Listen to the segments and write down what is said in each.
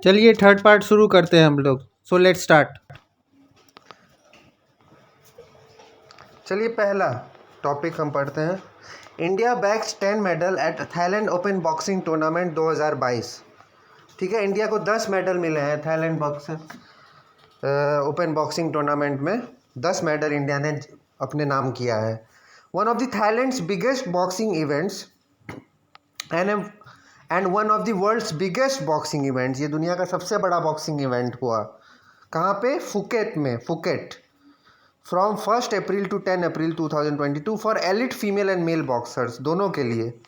चलिए third part शुरू करते हैं हम लोग। So let's start. चलिए पहला टॉपिक हम पढ़ते हैं। India bags 10 medal at Thailand open boxing tournament 2022। ठीक है, इंडिया को 10 मेडल मिले हैं थाईलैंड ओपन बॉक्सिंग टूर्नामेंट में। 10 मेडल इंडिया ने अपने नाम किया है। One of the Thailand's biggest boxing events and one of the world's biggest boxing events. ये दुनिया का सबसे बड़ा बॉक्सिंग इवेंट हुआ कहाँ पे? फुकेट में। Phuket from 1 April to 10 April 2022 for elite female and male boxers, दोनों के लिए,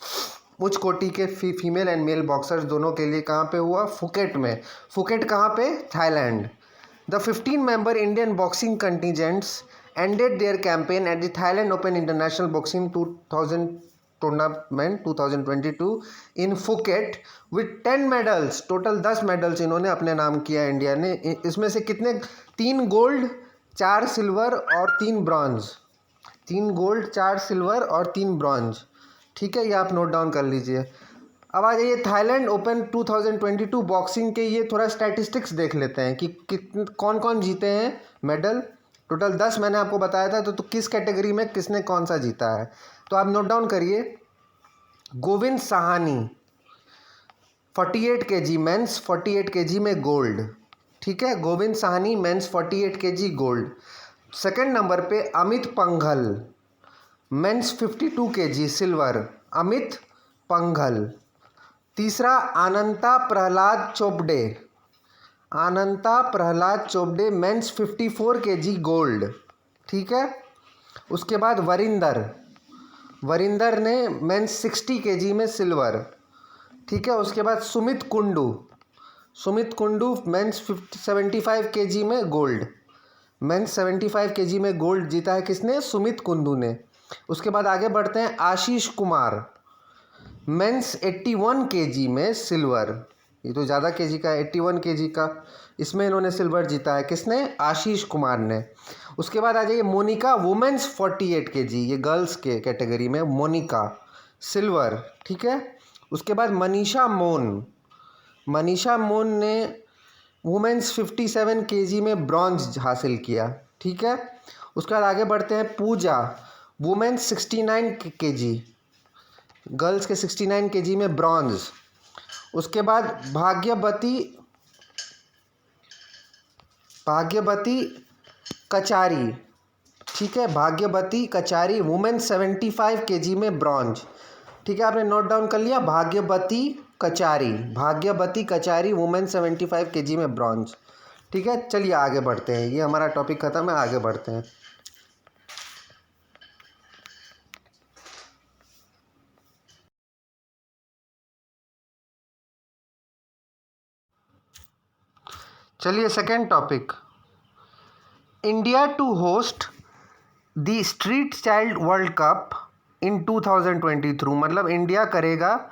उच्च कोटि के फीमेल एंड मेल बॉक्सर्स दोनों के लिए। कहाँ पे हुआ? फुकेट में। फुकेट कहाँ पे? Thailand. The 15 member Indian boxing contingents ended their campaign at the Thailand Open International Boxing 2000 tournament 2022 in Phuket with 10 medals. Total 10 medals इन्होंने अपने नाम किया इंडिया ने। इसमें से कितने? 3 गोल्ड, 4 सिल्वर और 3 ब्रॉन्ज। 3 गोल्ड, 4 सिल्वर और 3 ब्रॉन्ज। ठीक है, ये आप नोट डाउन कर लीजिए। अब आ जाइए थाईलैंड ओपन 2022 बॉक्सिंग के ये थोड़ा स्टैटिस्टिक्स देख लेते हैं कि कौन कौन जीते हैं मेडल। टोटल 10 मैंने आपको बताया था, तो किस कैटेगरी में किसने कौन सा जीता है तो आप नोट डाउन करिए। Govind Sahani 48 kg men's, 48 kg में गोल्ड। ठीक है, Govind Sahni men's 48 kg gold. Second number पे Amit Panghal men's 52 kg silver, Amit Panghal. तीसरा Ananta Prahlad Chopade, Ananta Prahlad Chopade men's 54 kg gold. ठीक है, उसके बाद वरिंदर ने मेंस 60 kg में सिल्वर। ठीक है, उसके बाद सुमित कुंडू मेंस 75 kg में गोल्ड। मेंस 75 kg में गोल्ड जीता है किसने? सुमित कुंडू ने। उसके बाद आगे बढ़ते हैं। आशीष कुमार मेंस 81 kg में सिल्वर। ये तो ज़्यादा केजी का है, 81 kg का, इसमें इन्होंने सिल्वर जीता है। किसने? आशीष कुमार ने। उसके बाद आ जाइए मोनिका वुमेन्स 48 kg, ये गर्ल्स के कैटेगरी में, मोनिका सिल्वर। ठीक है, उसके बाद मनीषा मोन ने वुमेन्स 57 kg में ब्रॉन्ज हासिल किया। ठीक है, उसके बाद आगे बढ़ते हैं। पूजा वुमेन्स 69 kg, गर्ल्स के 69 kg में ब्रॉन्ज। उसके बाद भाग्यवती कचारी। ठीक है, भाग्यवती कचारी वुमेन्स 75 kg में ब्रॉन्ज। ठीक है, आपने नोट डाउन कर लिया। भाग्यवती कचारी वुमेन्स 75 kg में ब्रॉन्ज। ठीक है, चलिए आगे बढ़ते हैं। ये हमारा टॉपिक खत्म है, आगे बढ़ते हैं। चलिए second topic. India to host the street child world cup in 2023। मतलब इंडिया करेगा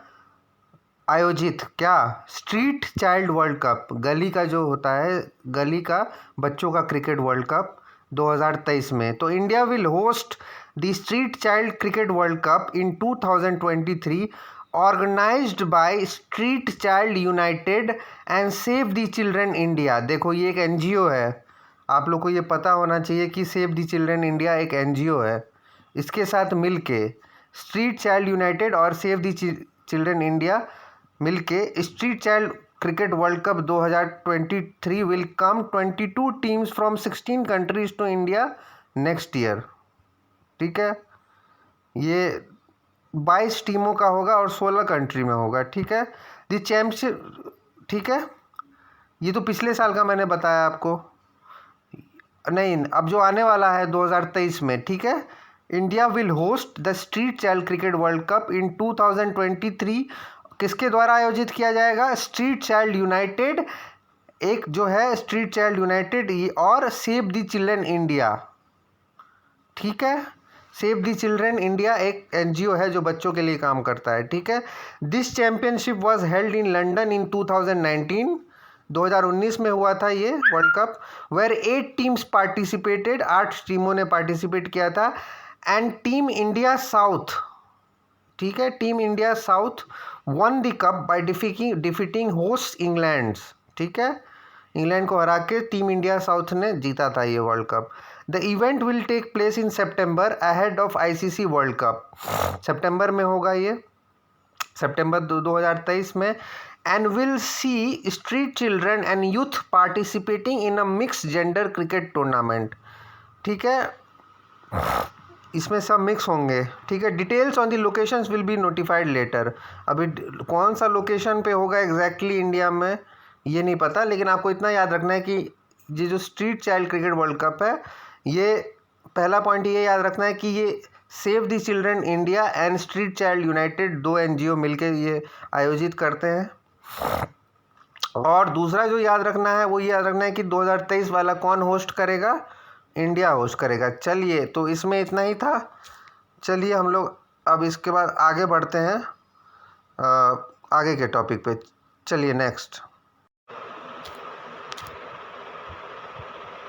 आयोजित क्या? स्ट्रीट चाइल्ड वर्ल्ड कप, गली का जो होता है, गली का बच्चों का क्रिकेट वर्ल्ड कप 2023 में। तो India will host the street child cricket world cup in 2023 organized by street child united and save the children India. देखो, ये एक एनजीओ है, आप लोग को ये पता होना चाहिए कि सेव द चिल्ड्रन इंडिया एक एनजीओ है। इसके साथ मिलके स्ट्रीट चाइल्ड यूनाइटेड और सेव द चिल्ड्रन इंडिया मिलके street child cricket world cup 2023 will come 22 teams from 16 countries to India next year. ठीक है, ये 22 टीमों का होगा और 16 कंट्री में होगा। ठीक है, द चैम्पियनशिप। ठीक है, ये तो पिछले साल का मैंने बताया आपको, नहीं, अब जो आने वाला है 2023 में। ठीक है, India will host the street child cricket world cup in 2023। किसके द्वारा आयोजित किया जाएगा? स्ट्रीट चाइल्ड यूनाइटेड, एक जो है स्ट्रीट चाइल्ड यूनाइटेड और सेव द चिल्ड्रन इंडिया। ठीक है, सेव द चिल्ड्रन इंडिया एक एनजीओ है जो बच्चों के लिए काम करता है। ठीक है, this championship was held in London in 2019। 2019 में हुआ था ये world cup, where 8 teams participated, 8 टीमों ने पार्टिसिपेट किया था। And team India south, team India south won the cup by defeating host England. ठीक है, इंग्लैंड को हरा के टीम इंडिया साउथ ने जीता था ये world cup. The event will take place in September ahead of ICC world cup. सितंबर में होगा ये, सितंबर 2023 में। And will see street children and youth participating in a mixed gender cricket tournament. ठीक है, इसमें सब मिक्स होंगे। ठीक है, details on the locations will be notified later. अभी कौन सा लोकेशन पे होगा एग्जैक्टली इंडिया में ये नहीं पता, लेकिन आपको इतना याद रखना है कि ये जो street child cricket world cup है, ये पहला पॉइंट ये याद रखना है कि ये save the children India and street child United, दो एनजीओ मिलकर ये आयोजित करते हैं। और दूसरा जो याद रखना है वो याद रखना है कि 2023 वाला कौन होस्ट करेगा, इंडिया होस्ट करेगा। चलिए, तो इसमें इतना ही था। चलिए हम लोग अब इसके बाद आगे बढ़ते हैं आगे के टॉपिक पे। चलिए नेक्स्ट,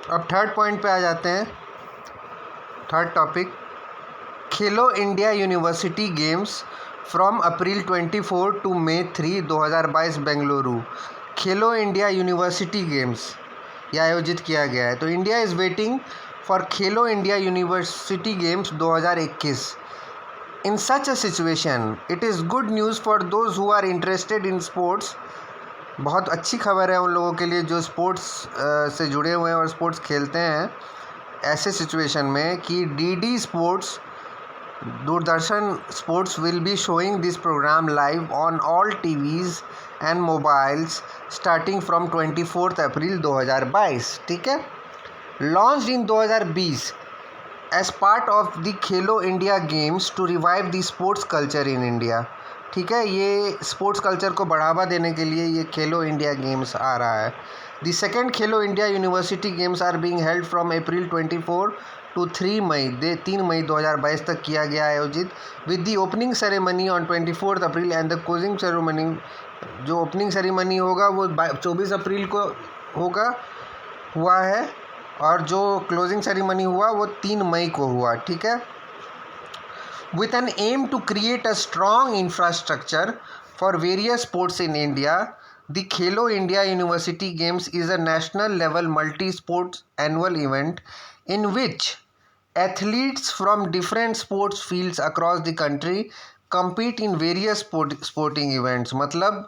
अब थर्ड पॉइंट पे आ जाते हैं। Third topic, Khelo India university games from April 24 to May 3, 2022 Bengaluru. Khelo India university games यह आयोजित किया गया है। तो India is waiting for Khelo India university games 2021। In such a situation it is good news for those who are interested in sports. बहुत अच्छी खबर है उन लोगों के लिए जो स्पोर्ट्स से जुड़े हुए हैं और स्पोर्ट्स खेलते हैं। ऐसे सिचुएशन में कि DD sports, Doordarshan sports will be showing this program live on all TVs and mobiles starting from 24 April 2022। ठीक है, launched in 2020 as part of the Khelo India games to revive the sports culture in India. ठीक है, ये sports culture को बढ़ावा देने के लिए ये खेलो इंडिया गेम्स आ रहा है। The second Khelo India university games are being held from April 24 to 3 May 2022 तक किया गया आयोजित, with the opening ceremony on 24 April and the closing ceremony. जो ओपनिंग सेरेमनी होगा वो 24 अप्रैल को हुआ है, और जो क्लोजिंग सेरेमनी हुआ वो 3 मई को हुआ। ठीक है, with an aim to create a strong infrastructure for various sports in India, the Khelo India University Games is a national level multi-sports annual event in which athletes from different sports fields across the country compete in various sporting events। मतलब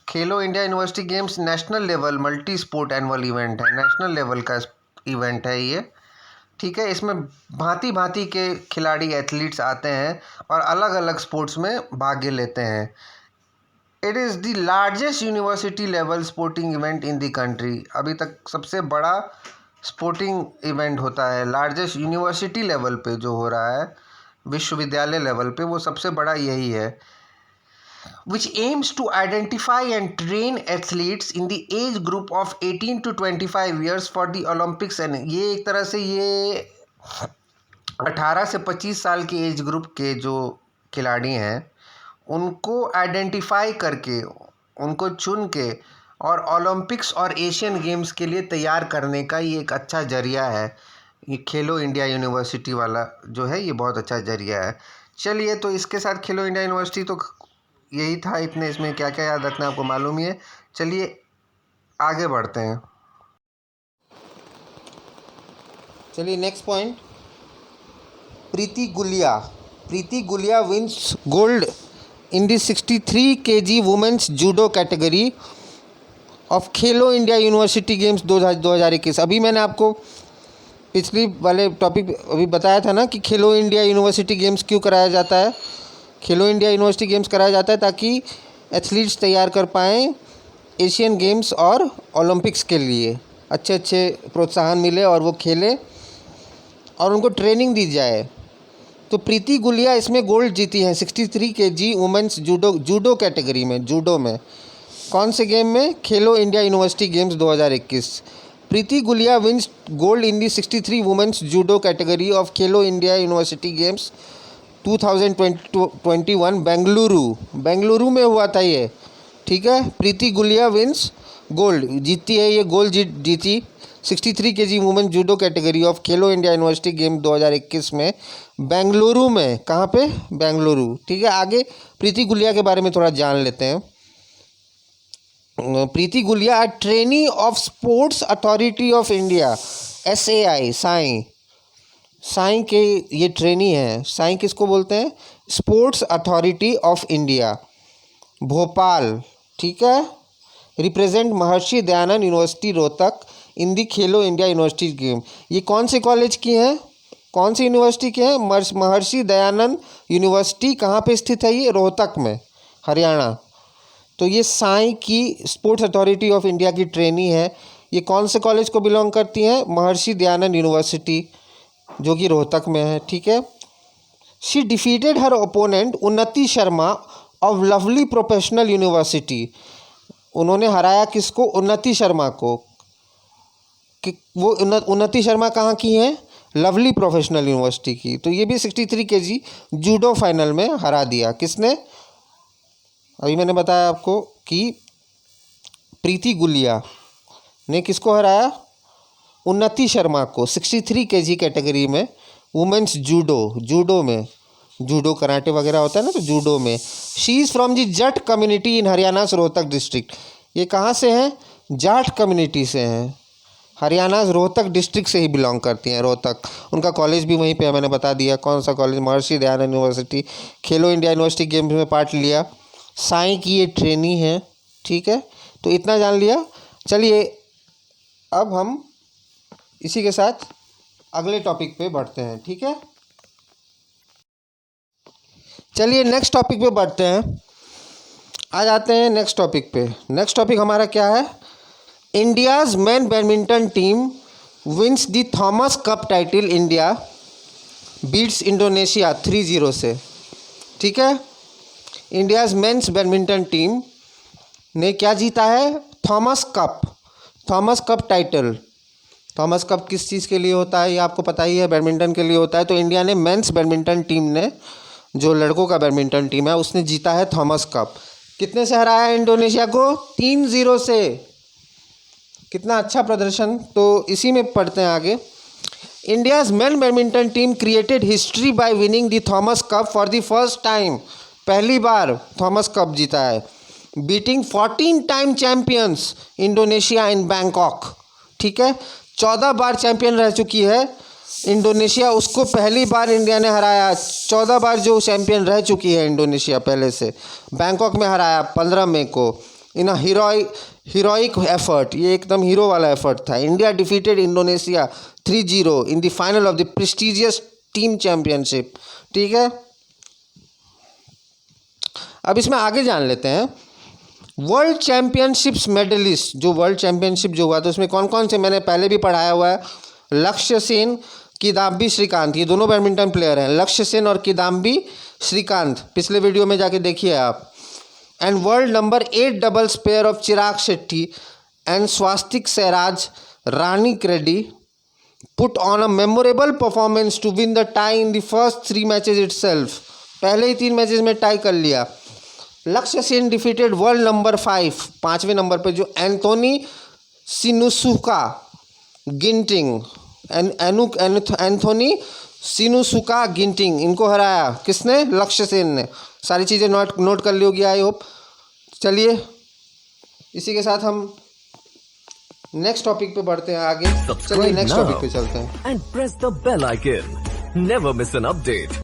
खेलो India university games national level multi sport annual event है, national level का event है ये। ठीक है, इसमें भांति भांति के खिलाड़ी एथलीट्स आते हैं और अलग अलग स्पोर्ट्स में भाग लेते हैं। It is the largest university level sporting event in the country. अभी तक सबसे बड़ा स्पोर्टिंग इवेंट होता है लार्जेस्ट यूनिवर्सिटी लेवल पे जो हो रहा है, विश्वविद्यालय लेवल पे, वो सबसे बड़ा यही है। which aims to identify and train athletes in the age group of 18 to 25 years for the Olympics। and ये एक तरह से ये 18 से 25 साल के एज ग्रुप के जो खिलाड़ी हैं उनको आइडेंटिफाई करके, उनको चुन के और ओलंपिक्स और एशियन गेम्स के लिए तैयार करने का ये एक अच्छा जरिया है। ये खेलो इंडिया यूनिवर्सिटी वाला जो है ये बहुत अच्छा जरिया है। चलिए, तो इसके साथ खेलो इंडिया यूनिवर्सिटी तो यही था, इतने इसमें क्या क्या याद रखना है आपको मालूम ही है। चलिए आगे बढ़ते हैं। चलिए next point, Preeti Gulia wins gold in the 63 kg women's judo category of Khelo India university games 2021। अभी मैंने आपको पिछली वाले टॉपिक अभी बताया था ना कि खेलो इंडिया यूनिवर्सिटी गेम्स क्यों कराया जाता है। खेलो इंडिया यूनिवर्सिटी गेम्स कराया जाता है ताकि एथलीट्स तैयार कर पाएँ एशियन गेम्स और ओलंपिक्स के लिए, अच्छे अच्छे प्रोत्साहन मिले और वो खेलें और उनको ट्रेनिंग दी जाए। तो प्रीति गुलिया इसमें गोल्ड जीती हैं 63 kg वुमेंस जूडो कैटेगरी में, जूडो में। कौन से गेम में? खेलो India university games 2021। Preeti Gulia wins gold in the 63 women's judo category of Khelo India university games 2021 Bengaluru में हुआ था ये। ठीक है, प्रीति गुलिया विन्स गोल्ड जीतती है, ये गोल्ड जीती 63 kg women judo category of Khelo India university game 2021 में बेंगलुरु में। कहाँ पे? बेंगलुरु। ठीक है, आगे प्रीति गुलिया के बारे में थोड़ा जान लेते हैं। Preeti Gulia a trainee of sports authority of India, SAI, SAI के ये ट्रेनी है। साई किसको बोलते हैं? Sports authority of India, Bhopal, ठीक है। Represent Maharshi Dayanand university Rohtak in the Khelo India university game. ये कौन से कॉलेज की हैं, कौन सी यूनिवर्सिटी के हैं? महर्षि दयानंद यूनिवर्सिटी कहाँ पे स्थित है? ये रोहतक में, हरियाणा। तो ये साई की स्पोर्ट्स अथॉरिटी ऑफ इंडिया की ट्रेनी है। ये कौन से कॉलेज को बिलोंग करती हैं? महर्षि दयानंद यूनिवर्सिटी, जो कि रोहतक में है, ठीक है। शी डिफीटेड हर ओपोनेंट उन्नति Sharma of lovely professional university. उन्होंने हराया किसको? उन्नति शर्मा को। कि वो उन्नति शर्मा कहाँ की हैं? लवली प्रोफेशनल यूनिवर्सिटी की। तो ये भी 63 kg जूडो फाइनल में हरा दिया। किसने? अभी मैंने बताया आपको कि प्रीति गुलिया ने किसको हराया? उन्नति शर्मा को 63 kg कैटेगरी में, वुमेंस जूडो में, जूडो कराटे वगैरह होता है ना, तो जूडो में। She is from the Jat community in Haryana Rohtak district. ये कहाँ से हैं? जाट कम्युनिटी से हैं, हरियाणा रोहतक डिस्ट्रिक्ट से ही बिलोंग करती हैं, रोहतक। उनका कॉलेज भी वहीं पे है, मैंने बता दिया कौन सा कॉलेज, महर्षि दयानंद यूनिवर्सिटी। खेलो इंडिया यूनिवर्सिटी गेम्स में पार्ट लिया। साई की ये ट्रेनी है, ठीक है। तो इतना जान लिया। चलिए अब हम इसी के साथ अगले टॉपिक पे बढ़ते हैं, ठीक है। चलिए नेक्स्ट टॉपिक पे बढ़ते हैं। आ जाते हैं नेक्स्ट टॉपिक पे। नेक्स्ट टॉपिक हमारा क्या है? India's men's badminton team wins the Thomas cup title, India beats Indonesia 3-0 से, ठीक है। इंडियाज़ मेंस बैडमिंटन टीम ने क्या जीता है? Thomas cup title. Thomas cup किस चीज़ के लिए होता है? ये आपको पता ही है, बैडमिंटन के लिए होता है। तो इंडिया ने मेंस बैडमिंटन टीम ने, जो लड़कों का बैडमिंटन टीम है, उसने जीता है थॉमस कप। कितने से हराया है इंडोनेशिया को? 3-0 से। कितना अच्छा प्रदर्शन। तो इसी में पढ़ते हैं आगे। India's men's badminton team created history by winning the Thomas cup for the first time. पहली बार थॉमस कप जीता है। Beating 14 time champions Indonesia in Bangkok, ठीक है। 14 बार चैंपियन रह चुकी है इंडोनेशिया, उसको पहली बार इंडिया ने हराया। 14 बार जो चैंपियन रह चुकी है इंडोनेशिया पहले से, बैंकॉक में हराया 15 मई को इन अ हीरोइक एफर्ट। ये एकदम हीरो वाला एफर्ट था। India defeated Indonesia 3-0 in the final of the prestigious team championship, ठीक है। अब इसमें आगे जान लेते हैं वर्ल्ड चैम्पियनशिप्स मेडलिस्ट। जो वर्ल्ड चैम्पियनशिप जो हुआ था उसमें कौन कौन से, मैंने पहले भी पढ़ाया हुआ है। लक्ष्य सेन, किदाम्बी श्रीकांत, ये दोनों बैडमिंटन प्लेयर हैं। लक्ष्य सेन और किदाम्बी श्रीकांत, पिछले वीडियो में जाके देखिए आप। And world number 8 doubles pair of Chirag Shetty and Swastik Sairaj Ranki Reddy put on a memorable performance to win the tie in the first 3 matches itself. पहले ही 3 मैचेज में टाई कर लिया। लक्ष्य सेन डिफीटेड वर्ल्ड नंबर 5, 5वें नंबर पे, जो एंथोनी सिनुसुका गिंटिंग, एंथोनी सिनुसुका गिंटिंग, इनको हराया। किसने? लक्ष्य सेन ने। सारी चीज़ें नोट कर ली होगी, आई होप। चलिए इसी के साथ हम नेक्स्ट टॉपिक पे बढ़ते हैं आगे। चलिए नेक्स्ट टॉपिक पे चलते हैं। And press the bell icon. Never miss an update.